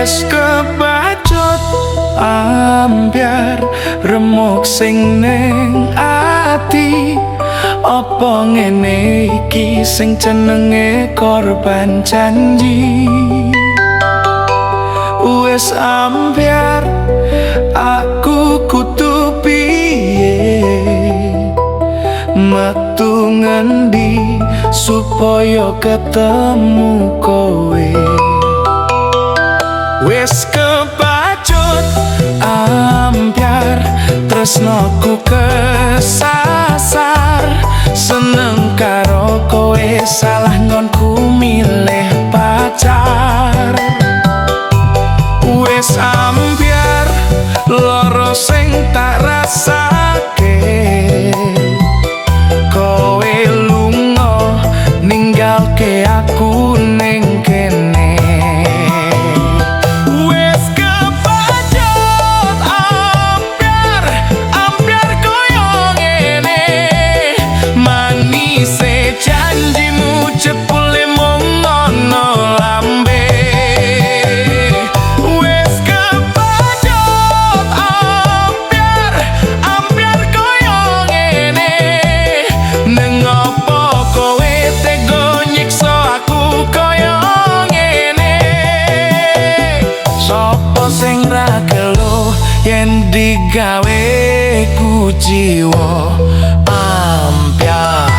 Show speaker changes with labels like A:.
A: Wes kebacut ambyar remuk sing ning ati. Apa ngene iki sing jenenge korban janji. Wes ambyar aku kudu piye, metu ngendi supaya ketemu kowe. Wes kebacut ambyar tresnoku kesasar. Seneng karo kowe salah ngonku milih pacar. Wes ambyar loro sing tak rasake. Kowe lunga ninggalke aku ning kene. Wes kebacut ambyar koyo ngene. Manise janjimu jebule mung ngono lambe. Sing ra gelo yen digawe ku jiwa ambyar.